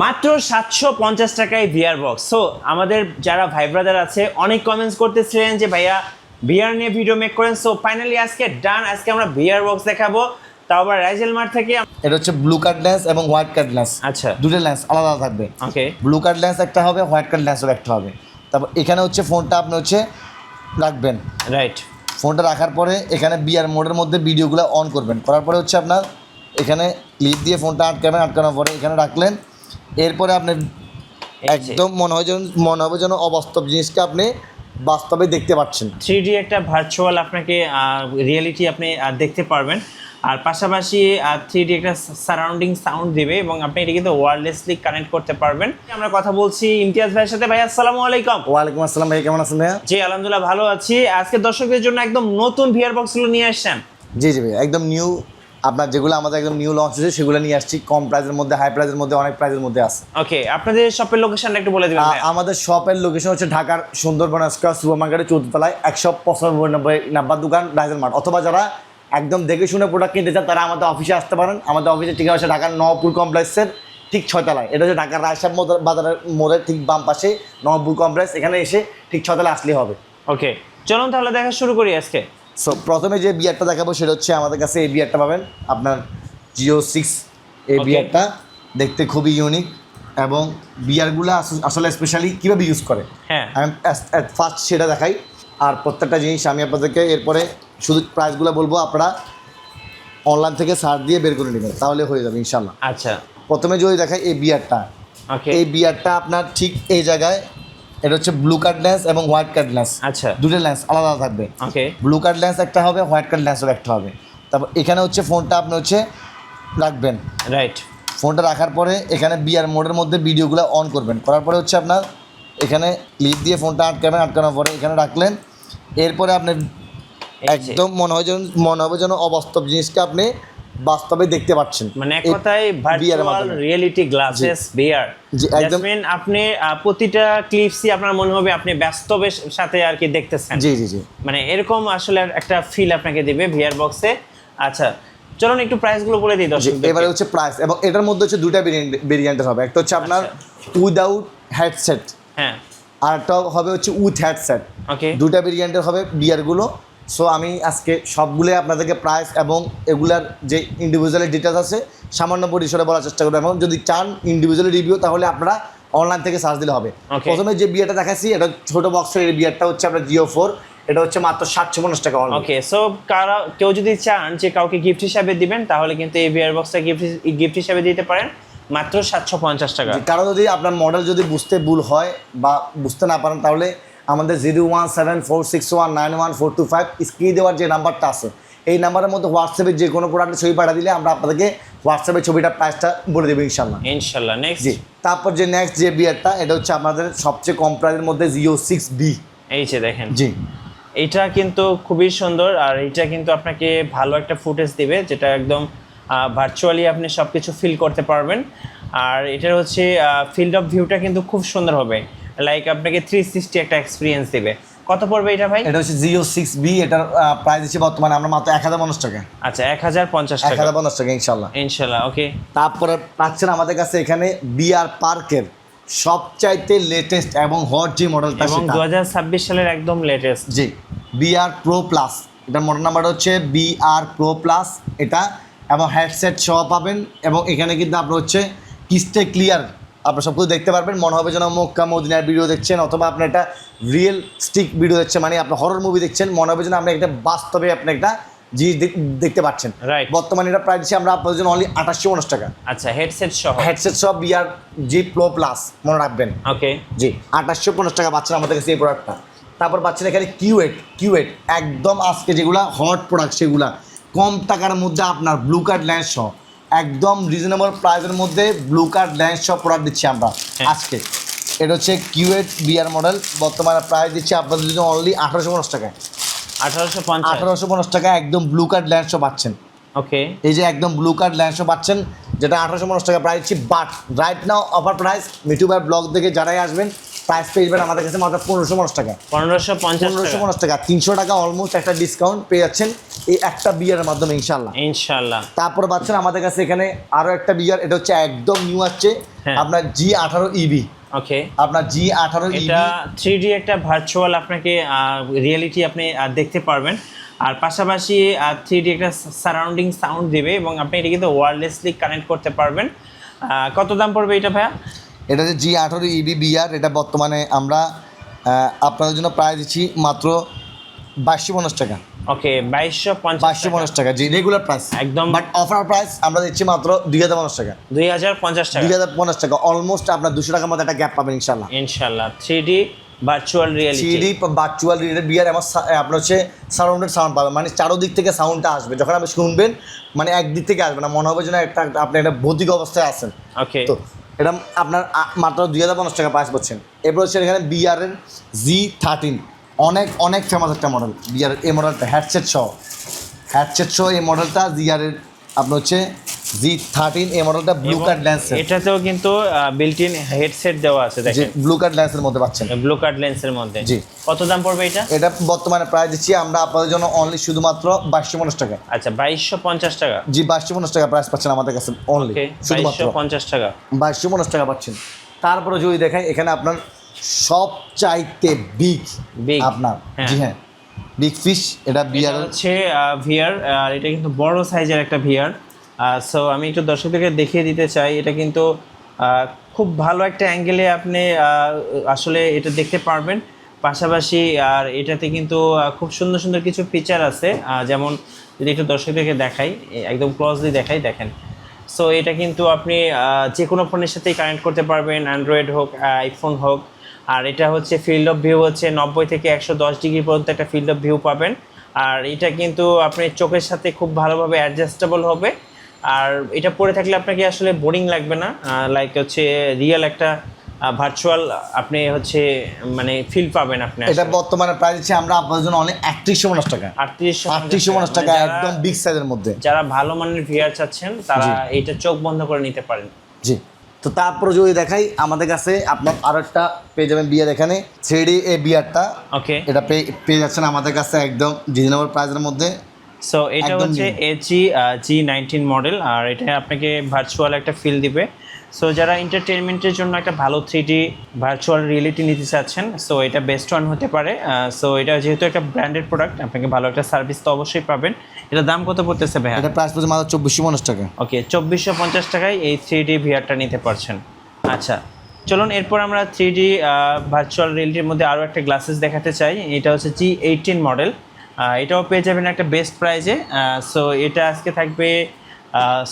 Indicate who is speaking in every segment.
Speaker 1: মাত্র 750 টাকায় VR box. So আমাদের যারা ভাই ব্রাদার আছে অনেক কমেন্টস করতেছিলেন যে ভাইয়া ভিআর নিয়ে ভিডিও মেক করেন। সো ফাইনালি আজকে ডান, আজকে আমরা ভিআর বক্স দেখাবো, তাও আবার রাইজেল মার্ট থেকে।
Speaker 2: এটা হচ্ছে ব্লু কাট লেন্স এবং হোয়াইট কাট লেন্স।
Speaker 1: আচ্ছা,
Speaker 2: দুটো লেন্স আলাদা থাকবে।
Speaker 1: ওকে,
Speaker 2: ব্লু কাট লেন্স একটা হবে, হোয়াইট কাট লেন্সও একটা হবে। তারপর এখানে হচ্ছে ফোনটা আপনি হচ্ছে রাখবেন,
Speaker 1: রাইট।
Speaker 2: ফোনটা রাখার পরে এখানে বিআর মোডের মধ্যে ভিডিওগুলো অন করবেন, করার পরে হচ্ছে আপনার এখানে ক্লিপ দিয়ে ফোনটা আটকাবেন, আটকানোর পরে এখানে রাখলেন। এরপরে আপনি একদম মনে হবে যেন অবাস্তব জিনিসকে আপনি বাস্তবে দেখতে পাচ্ছেন।
Speaker 1: 3D একটা ভার্চুয়াল আপনাকে রিয়েলিটি আপনি দেখতে পারবেন, আর পাশাপাশি 3D একটা সারাউন্ডিং সাউন্ড দেবে এবং আপনি এটা কিন্তু ওয়্যারলেসলি কানেক্ট করতে পারবেন। আমরা কথা বলছি ইমতিয়াজ ভাইয়ের সাথে। ভাই আসসালামু আলাইকুম।
Speaker 2: ওয়ালাইকুম আসসালাম ভাই, কেমন আছেন ভাইয়া?
Speaker 1: জি আলহামদুলিল্লাহ ভালো আছি। আজকে দর্শকদের জন্য একদম নতুন ভিআর বক্সগুলো নিয়ে আসছেন।
Speaker 2: জি ভাই, একদম নিউ। আপনার যেগুলো আমাদের একদম নিউ লঞ্চ হয়েছে সেগুলো নিয়ে আসছি, কম প্রাইসের মধ্যে, হাই প্রাইসের মধ্যে, অনেক প্রাইসের মধ্যে আছে।
Speaker 1: ওকে, আপনাদের শপের লোকেশনটা একটু বলে দিবেন।
Speaker 2: আমাদের শপের লোকেশন হচ্ছে ঢাকার সুন্দরবন স্কয়ার সুপার মার্কেটের 14 তলায় 195 নাম্বার দোকান রাইজেল মার্ট। অথবা যারা একদম দেখে শুনে প্রোডাক্ট কিনতে চান তারা আমাদের অফিসে আসতে পারেন। আমাদের অফিসের ঠিকানা হচ্ছে ঢাকার নবপুর কমপ্লেক্সের ঠিক 6 তলায়। এটা হচ্ছে ঢাকার রায়সাব বাজারের মোড়ের ঠিক বাম পাশে নবপুর কমপ্লেক্স। এখানে এসে ঠিক 6 তলায় আসলেই হবে।
Speaker 1: ওকে, চলুন তাহলে দেখা শুরু করি আজকে।
Speaker 2: সো প্রথমে যে বিয়ারটা দেখাবো সেটা হচ্ছে আমাদের কাছে এই বিয়ারটা পাবেন আপনার জিও 6। এই বিয়ারটা দেখতে খুবই ইউনিক এবং বিয়ারগুলো আসলে স্পেশালি কীভাবে ইউজ করে আমি ফার্স্ট সেটা দেখাই, আর প্রত্যেকটা জিনিস আমি আপনাদেরকে এরপরে শুধু প্রাইসগুলো বলবো, আপনারা অনলাইন থেকে সার্চ দিয়ে বের করে নেবেন, তাহলে হয়ে যাবে ইনশাল্লাহ।
Speaker 1: আচ্ছা,
Speaker 2: প্রথমে যদি দেখাই এই বিয়ারটা, এই বিয়ারটা আপনার ঠিক এই জায়গায়, এটা হচ্ছে ব্লু কাট লেন্স এবং হোয়াইট কাট লেন্স।
Speaker 1: আচ্ছা,
Speaker 2: দুটো লেন্স আলাদা থাকবে।
Speaker 1: ওকে,
Speaker 2: ব্লু কাট লেন্স একটা হবে, হোয়াইট কাট লেন্সও একটা হবে। তারপর এখানে হচ্ছে ফোনটা আপনি হচ্ছে রাখবেন,
Speaker 1: রাইট।
Speaker 2: ফোনটা রাখার পরে এখানে বিআর মোডের মধ্যে ভিডিওগুলো অন করবেন, করার পরে হচ্ছে আপনার এখানে ক্লিপ দিয়ে ফোনটা আটকাবেন, আটকানোর পরে এখানে রাখলেন। এরপরে আপনি একদম মনে হবে যেন অবাস্তব জিনিসকে আপনি বাস্তবে দেখতে পাচ্ছেন।
Speaker 1: মানে এক কথায় ভার্চুয়াল রিয়েলিটি গ্লাসেস ভিআর। একদম আপনি প্রতিটা ক্লিপসই আপনার মনে হবে আপনি বাস্তবের সাথে আর কি দেখতেছেন।
Speaker 2: জি জি জি,
Speaker 1: মানে এরকম আসলে একটা ফিল আপনাকে দিবে ভিআর বক্সে। আচ্ছা, চলুন একটু প্রাইসগুলো বলে দিই দর্শকদের।
Speaker 2: এবারে হচ্ছে প্রাইস, এবং এটার মধ্যে হচ্ছে দুইটা ভেরিয়েন্টের হবে। একটা হচ্ছে আপনার উইদাউট হেডসেট,
Speaker 1: হ্যাঁ,
Speaker 2: আর একটা হবে হচ্ছে উইথ হেডসেট।
Speaker 1: ওকে,
Speaker 2: দুইটা ভেরিয়েন্টের হবে বিয়ারগুলো। সো আমি আজকে সবগুলো আপনাদেরকে প্রাইস এবং এগুলার যে ইন্ডিভিজুয়ালি ডিটেলস আছে সামান্য পরিসরে বলার চেষ্টা করবো, এবং যদি চান ইন্ডিভিজুয়ালি রিভিউ তাহলে আপনারা অনলাইন থেকে সার্চ দিলে হবে। প্রথমে যে বিয়ারটা দেখাচ্ছি এটা ছোটো বক্সের এই বিয়ারটা হচ্ছে আপনার জিও 4। এটা হচ্ছে মাত্র 750 টাকা।
Speaker 1: ওকে, সো কেউ যদি চান যে কাউকে গিফট হিসাবে দিবেন তাহলে কিন্তু এই ভিআর বক্সটা গিফট হিসাবে দিতে পারেন মাত্র 750 টাকা।
Speaker 2: কারো যদি আপনার মডেল যদি বুঝতে ভুল হয় বা বুঝতে না পারেন তাহলে আমাদের 01746191425 স্ক্রিনে দেওয়ার যে নাম্বারটা আছে এই নাম্বারের মধ্যে হোয়াটসঅ্যাপে যে কোনো প্রোডাক্টের ছবি পাঠিয়ে দিলে আমরা আপনাদেরকে হোয়াটসঅ্যাপে ছবিটা প্রাইসটা বলে দেবো ইনশাল্লাহ।
Speaker 1: নেক্সট,
Speaker 2: জি, তারপর যে নেক্সট যে বিয়ারটা এটা হচ্ছে আমাদের সবচেয়ে কম প্রাইসের মধ্যে জিও 6B।
Speaker 1: এই যে দেখেন,
Speaker 2: জি,
Speaker 1: এইটা কিন্তু খুবই সুন্দর, আর এইটা কিন্তু আপনাকে ভালো একটা ফুটেজ দিবে যেটা একদম ভার্চুয়ালি আপনি সব কিছু ফিল করতে পারবেন। আর এটার হচ্ছে ফিল্ড অফ ভিউটা কিন্তু খুব সুন্দর হবে, লাইক আপনাকে 360 একটা এক্সপিরিয়েন্স দিবে। কত পড়বে এটা ভাই?
Speaker 2: এটা হচ্ছে জিও 6B। এটার প্রাইস হচ্ছে বর্তমানে আমরা মাত্র 1050 টাকা।
Speaker 1: আচ্ছা, 1050 টাকা।
Speaker 2: 1050 টাকা ইনশাল্লাহ।
Speaker 1: ওকে,
Speaker 2: তারপরে পাচ্ছেন আমাদের কাছে এখানে বিআর পার্কের সবচাইতে লেটেস্ট এবং হট যে মডেলটা,
Speaker 1: এবং 2026 সালের একদম লেটেস্ট।
Speaker 2: জি, বিআর প্রো প্লাস। এটার মডেল নাম্বার হচ্ছে বিআর প্রো প্লাস। এটা এবং হেডসেট সহ পাবেন, এবং এখানে কিন্তু আপনার হচ্ছে কিস্টে ক্লিয়ার আপনার সব কিছু দেখতে পারবেন। মনে হবে যেন মক্কা মদিনার ভিডিও দেখছেন, অথবা আপনি একটা রিয়েল স্টিক ভিডিও দেখছেন, মানে আপনার হরর মুভি দেখছেন। মনে হবে যেন আপনি একটা বাস্তবে আপনি একটা জিনিস দেখতে পাচ্ছেন। বর্তমানে এটা প্রাইস দিচ্ছি আমরা আপনাদের জন্য অনলি 2850 টাকা।
Speaker 1: আচ্ছা, হেডসেট
Speaker 2: সহ বিআর জি প্রো প্লাস মনে রাখবেন।
Speaker 1: ওকে,
Speaker 2: জি, 2850 টাকা পাচ্ছেন আমাদের কাছে এই প্রোডাক্টটা। তারপর পাচ্ছেন এখানে কিউএট একদম আজকে যেগুলা হট প্রোডাক্ট সেগুলা কম টাকার মধ্যে আপনার ব্লু কার্ড লেন্স সহ একদম রিজনেবল প্রাইসের মধ্যে ব্লু কার্ড লেন্স সহ প্রোডাক্ট দিচ্ছি আমরা আজকে। এটা হচ্ছে কিউএট বিআর মডেল, বর্তমানে প্রাইস দিচ্ছি আপনাদের জন্য অনলি 1850 টাকায়। 1850 টাকা একদম ব্লু কার্ড লেন্সও পাচ্ছেন।
Speaker 1: ওকে,
Speaker 2: এই যে একদম ব্লু কার্ড লেন্সও পাচ্ছেন, যেটা 1850 টাকা প্রাইস দিচ্ছি। But right now offer price Mithu ভাই ব্লগ থেকে যারাই আসবেন প্রাইস পেয়ে আমাদের কাছে মাত্র 1550 টাকা।
Speaker 1: 1550
Speaker 2: টাকা, 300 টাকা অলমোস্ট একটা ডিসকাউন্ট পেয়ে যাচ্ছেন এই একটা বিয়ারের মাধ্যমে ইনশাল্লাহ।
Speaker 1: ইনশাআল্লাহ।
Speaker 2: তারপর পাচ্ছেন আমাদের কাছে এখানে আরো একটা বিয়ার, এটা হচ্ছে একদম নিউ আসছে,
Speaker 1: হ্যাঁ।
Speaker 2: আপনার G18EB।
Speaker 1: ওকে,
Speaker 2: আপনার G18EB,
Speaker 1: এটা 3D একটা ভার্চুয়াল আপনাকে রিয়েলিটি আপনি দেখতে পারবেন, আর পাশাপাশি 3D একটা সারাউন্ডিং সাউন্ড দেবে এবং আপনি এটা কিন্তু ওয়্যারলেসলি কানেক্ট করতে পারবেন। কত দাম পড়বে এটা ভাইয়া?
Speaker 2: এটা হচ্ছে G18EB বিয়ার, এটা বর্তমানে আমরা আপনাদের জন্য প্রায় দিচ্ছি মাত্র 2250 টাকা।
Speaker 1: ওকে, 2250
Speaker 2: টাকা, জি রেগুলার প্রাইস
Speaker 1: একদম।
Speaker 2: বাট অফার প্রাইস আমরা দিচ্ছি মাত্র 2050 টাকা।
Speaker 1: 2050 টাকা,
Speaker 2: 2050 টাকা, অলমোস্ট আপনার 200 টাকার মধ্যে একটা গ্যাপ পাবেন ইনশাল্লাহ।
Speaker 1: ইনশাআল্লাহ। 3D virtual reality,
Speaker 2: 3D virtual reality বিয়ার এবং আপনার হচ্ছে সারাউন্ডেড সাউন্ড পাবেন, মানে চারোদিক থেকে সাউন্ডটা আসবে, যখন আপনি শুনবেন মানে একদিক থেকে আসবে না, মনে হবে যেন একটা আপনি একটা ভৌতিক অবস্থায় আছেন।
Speaker 1: ওকে,
Speaker 2: তো এটা আপনার মাত্র 2050 টাকা প্রাইস পাচ্ছেন। এরপর হচ্ছে এখানে বিয়ারের G13, অনেক অনেক ফেমাস একটা মডেল বিয়ারের, এই মডেলটা হ্যাডসেট সহ এই মডেলটা বিয়ারের আপনার হচ্ছে G13, এই মডেলটা ব্লু কার্ড লেন্সের,
Speaker 1: এটাতেও কিন্তু বিল্ট ইন হেডসেট দেওয়া আছে, দেখেন
Speaker 2: ব্লু কার্ড লেন্সের মধ্যে পাচ্ছেন,
Speaker 1: ব্লু কার্ড লেন্সের মধ্যে।
Speaker 2: জি।
Speaker 1: কত দাম পড়বে এটা?
Speaker 2: এটা বর্তমানে প্রাইস দিচ্ছি আমরা আপনাদের জন্য অনলি শুধুমাত্র 2250 টাকা।
Speaker 1: আচ্ছা, 2250 টাকা।
Speaker 2: জি, 2250 টাকা প্রাইস পাচ্ছেন আমাদের কাছে অনলি, শুধুমাত্র
Speaker 1: 2250 টাকা,
Speaker 2: 2250 টাকা পাচ্ছেন। তারপরে যদি দেখাই এখানে আপনার সব চাইতে বিগ আপনার, জি হ্যাঁ, বিগ ফিশ, এটা বিয়ার
Speaker 1: হচ্ছে ভিআর, আর এটা কিন্তু বড় সাইজের একটা ভিআর। সো আমি একটু দর্শকদেরকে দেখিয়ে দিতে চাই, এটা কিন্তু খুব ভালো একটা অ্যাঙ্গেলে আপনি আসলে এটা দেখতে পারবেন। পাশাপাশি আর এটাতে কিন্তু খুব সুন্দর সুন্দর কিছু ফিচার আছে, যেমন যদি একটু দর্শকদেরকে দেখাই, একদম ক্লোজলি দেখাই, দেখেন। সো এটা কিন্তু আপনি যে কোনো ফোনের সাথেই কানেক্ট করতে পারবেন, অ্যান্ড্রয়েড হোক, আইফোন হোক। আর এটা হচ্ছে ফিল্ড অফ ভিউ হচ্ছে 90 থেকে 110 ডিগ্রি পর্যন্ত একটা ফিল্ড অফ ভিউ পাবেন। আর এটা কিন্তু আপনি চোখের সাথে খুব ভালোভাবে অ্যাডজাস্টেবল হবে, আর এটা পরে থাকলে আপনাকে আসলে বোরিং লাগবে না, লাইক হচ্ছে রিয়েল একটা ভার্চুয়াল আপনি হচ্ছে মানে ফিল পাবেন আপনি।
Speaker 2: এটা বর্তমানে প্রাইস দিচ্ছি আমরা আপনাদের জন্য অনেক 3850 টাকা।
Speaker 1: 3850
Speaker 2: টাকা, একদম বিগ সাইজের মধ্যে।
Speaker 1: যারা ভালো মানের ভিআর চাচ্ছেন তারা এটা চোখ বন্ধ করে নিতে পারেন।
Speaker 2: জি। তো তারপরে যদি দেখাই আমাদের কাছে আপনার আরো একটা পেয়ে যাবেন বিয়ার, এখানে 3D এই বিয়ারটা,
Speaker 1: ওকে,
Speaker 2: এটা পেয়ে যাচ্ছেন আমাদের কাছে একদম রিজনেবল প্রাইসের মধ্যে।
Speaker 1: সো এটা হচ্ছে G19 মডেল, আর এটা আপনাকে ভার্চুয়াল একটা ফিল দিবে। সো যারা এন্টারটেনমেন্টের জন্য একটা ভালো 3D ভার্চুয়াল রিয়েলিটি নিতে চাচ্ছেন, সো এটা বেস্ট ওয়ান হতে পারে। সো এটা যেহেতু একটা ব্র্যান্ডেড প্রোডাক্ট, আপনাকে ভালো একটা সার্ভিস তো অবশ্যই পাবেন। এটার দাম কত পড়তেছে ভাইয়া?
Speaker 2: এটা প্রাইস পড়ছে মাত্র 2450 টাকা।
Speaker 1: ওকে, 2450 টাকায় এই 3D ভিআরটা নিতে পারছেন। আচ্ছা, চলুন এরপর আমরা 3D ভার্চুয়াল রিয়েলিটির মধ্যে আরও একটা গ্লাসেস দেখাতে চাই। এটা হচ্ছে G18 মডেল, এটাও পেয়ে যাবেন একটা বেস্ট প্রাইজে। সো এটা আজকে থাকবে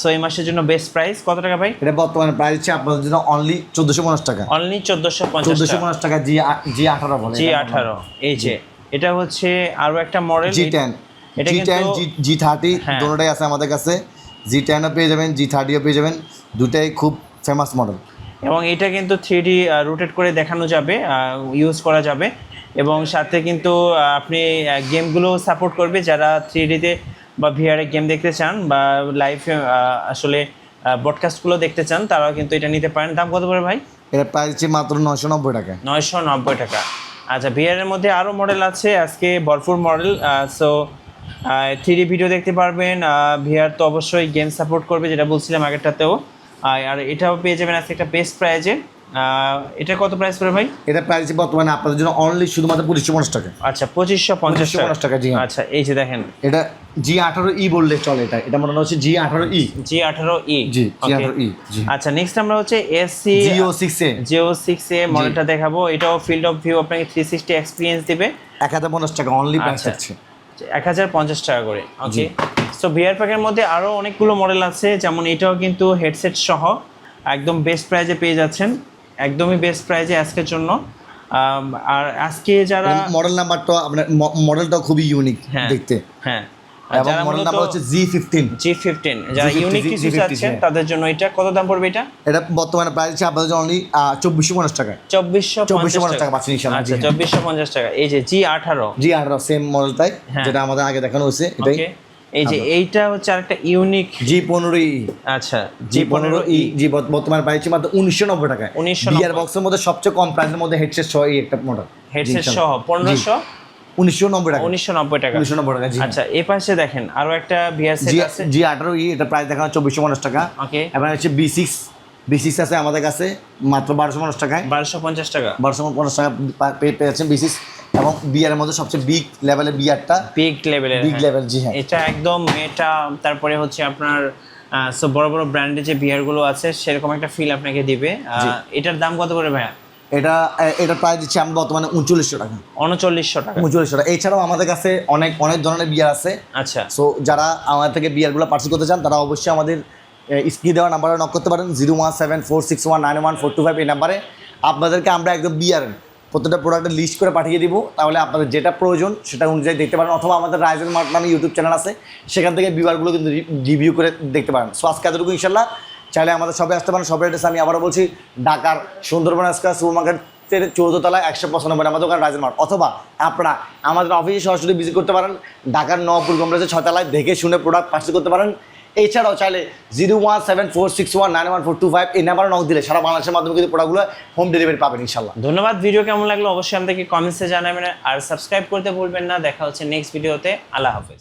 Speaker 1: সো এই মাসের জন্য বেস্ট প্রাইস কত টাকা ভাই?
Speaker 2: এটা বর্তমানে প্রাইস হচ্ছে আপনাদের জন্য অনলি 1450 টাকা।
Speaker 1: অনলি 1450
Speaker 2: টাকা। G18 বলে,
Speaker 1: G18 এই যে এটা হচ্ছে আরো একটা মডেল
Speaker 2: G10,
Speaker 1: এটা
Speaker 2: G10 G30 দুটোটাই আছে আমাদের কাছে। G10 ও পেয়ে যাবেন, G30 ও পেয়ে যাবেন, দুটাই খুব ফেমাস মডেল।
Speaker 1: এবং এটা কিন্তু 3D রোটেট করে দেখানো যাবে, ইউজ করা যাবে, এবং সাথে কিন্তু আপনি গেমগুলো সাপোর্ট করবে। যারা 3Dতে বা ভিআরে গেম দেখতে চান বা লাইভ আসলে ব্রডকাস্টগুলো দেখতে চান, তারাও কিন্তু এটা নিতে পারেন। দাম কত পড়ে ভাই?
Speaker 2: এটা প্রাইস হচ্ছে মাত্র 990 টাকা।
Speaker 1: 990 টাকা। আচ্ছা, ভিআরের মধ্যে আরও মডেল আছে, আজকে ভরপুর মডেল। সো 3D ভিডিও দেখতে পারবেন, ভিআর তো অবশ্যই গেম সাপোর্ট করবে, যেটা বলছিলাম আগেরটাতেও। আর এটাও পেয়ে যাবেন আজকে একটা বেস্ট প্রাইজে। এটা কত প্রাইস পড়ে ভাই?
Speaker 2: এটা প্রাইস বর্তমানে আপনাদের জন্য অনলি শুধুমাত্র 2550 টাকা।
Speaker 1: আচ্ছা, 2550
Speaker 2: টাকা। জি
Speaker 1: আচ্ছা, এই যে দেখেন,
Speaker 2: এটা G18E বললে চলে, এটা মনে হচ্ছে G18E।
Speaker 1: G18E,
Speaker 2: জি, G18E।
Speaker 1: আচ্ছা, নেক্সট আমরা হচ্ছে
Speaker 2: Geo6A
Speaker 1: মডেলটা দেখাবো। এটাও ফিল্ড অফ ভিউ আপনাকে 360 এক্সপিরিয়েন্স দিবে।
Speaker 2: 1050 টাকা অনলি প্রাইস আছে,
Speaker 1: 1050 টাকা করে। ওকে, সো ভিআর প্যাকের মধ্যে আরও অনেকগুলো মডেল আছে, যেমন এটাও কিন্তু হেডসেট সহ একদম বেস্ট প্রাইজে পেয়ে যাচ্ছেন, একদমই বেস্ট প্রাইজে আজকের জন্য। আর আজকে যারা
Speaker 2: মডেল নাম্বারটা আপনার মডেলটা খুবই ইউনিক দেখতে।
Speaker 1: হ্যাঁ,
Speaker 2: এবং মডেল নাম্বার হচ্ছে G15।
Speaker 1: যারা ইউনিক কিছু চাচ্ছেন তাদের জন্য এটা কত দাম পড়বে? এটা
Speaker 2: বর্তমানে প্রাইস আছে আপনাদের জন্য অনলি 2450 টাকা।
Speaker 1: 2450
Speaker 2: টাকা পাচ্ছেন ইনশাআল্লাহ।
Speaker 1: আচ্ছা, 2450 টাকা। এই যে G18
Speaker 2: সেম মডেলটাই, যেটা আমাদের আগে দেখানো হয়েছে এটাই।
Speaker 1: এই যে এইটা হচ্ছে আরেকটা ইউনিক।
Speaker 2: G15E,
Speaker 1: আচ্ছা,
Speaker 2: G15E, জি বর্তমানে পাইছি মাত্র 1990 টাকায়।
Speaker 1: 1990
Speaker 2: বিয়ার বক্সের মধ্যে সবচেয়ে কম প্রাইসের মধ্যে হেডসেট সহ এই একটা মডেল,
Speaker 1: হেডসেট সহ 1590 টাকা।
Speaker 2: 1990 টাকা, 1990 টাকা। জি
Speaker 1: আচ্ছা, এই পাশে দেখেন আরো একটা বিয়ার সেট আছে,
Speaker 2: G18E, এটা প্রাইস দেখানো 2450 টাকা।
Speaker 1: ওকে।
Speaker 2: এবার হচ্ছে B6 আছে আমাদের কাছে মাত্র 1250 টাকায়,
Speaker 1: 1250 টাকা,
Speaker 2: 1250 টাকা পেয়েছেন B6। এবং বিয়ারের মধ্যে সবচেয়ে বিগ লেভেলের বিয়ারটা,
Speaker 1: বিগ লেভেলের,
Speaker 2: বিগ লেভেল, জি হ্যাঁ,
Speaker 1: এটা একদম মেটা। তারপরে হচ্ছে আপনার সব বড় বড় ব্র্যান্ডের যে বিয়ার গুলো আছে সেরকম একটা ফিল আপনাকে দিবে। এটার দাম কত করে ভাইয়া?
Speaker 2: এটা প্রাইস দিচ্ছি আমরা বর্তমানে 3900 টাকা।
Speaker 1: 3900 টাকা,
Speaker 2: 3900 টাকা। এছাড়াও আমাদের কাছে অনেক অনেক ধরনের বিয়ার আছে।
Speaker 1: আচ্ছা,
Speaker 2: সো যারা আমাদের থেকে বিয়ারগুলো পার্চেস করতে চান তারা অবশ্যই আমাদের স্ক্রিনে দেওয়া নাম্বারে নক করতে পারেন, 01746191425 এই নাম্বারে। আপনাদেরকে আমরা একদম বিয়ার প্রত্যেকটা প্রোডাক্টের লিস্ট করে পাঠিয়ে দিব, তাহলে আপনাদের যেটা প্রয়োজন সেটা অনুযায়ী দেখতে পারেন। অথবা আমাদের রাইজেন মার্ট নামে ইউটিউব চ্যানেল আছে, সেখান থেকে বিয়ারগুলো কিন্তু রিভিউ করে দেখতে পারেন। সো আজকে এতটুকু, ইনশাল্লাহ চাইলে আমাদের সবাই আসতে পারেন। সবের অ্যাড্রেস আমি আবারও বলছি, ঢাকার সুন্দরবন স্কয়ার সুপার মার্কেটের 14 তলায় 195 আমাদের দোকান রাইজেন মার্ট। অথবা আপনারা আমাদের অফিসে সরাসরি ভিজিট করতে পারেন, ঢাকার নবপুর কমপ্লেক্সে 6 তলায়, দেখে শুনে প্রোডাক্ট পার্চেস করতে পারেন। এছাড়াও চাইলে 01746191425 এই নাম্বারে নক দিলে সারা বাংলাদেশের মাধ্যমে কিন্তু প্রোডাক্টগুলো হোম ডেলিভারি পাবেন ইনশাল্লাহ।
Speaker 1: ধন্যবাদ। ভিডিও কেমন লাগলো অবশ্যই আমাদেরকে কমেন্টসে জানাবেন, আর সাবস্ক্রাইব করতে ভুলবেন না। দেখা হচ্ছে নেক্সট ভিডিওতে। আল্লাহ হাফেজ।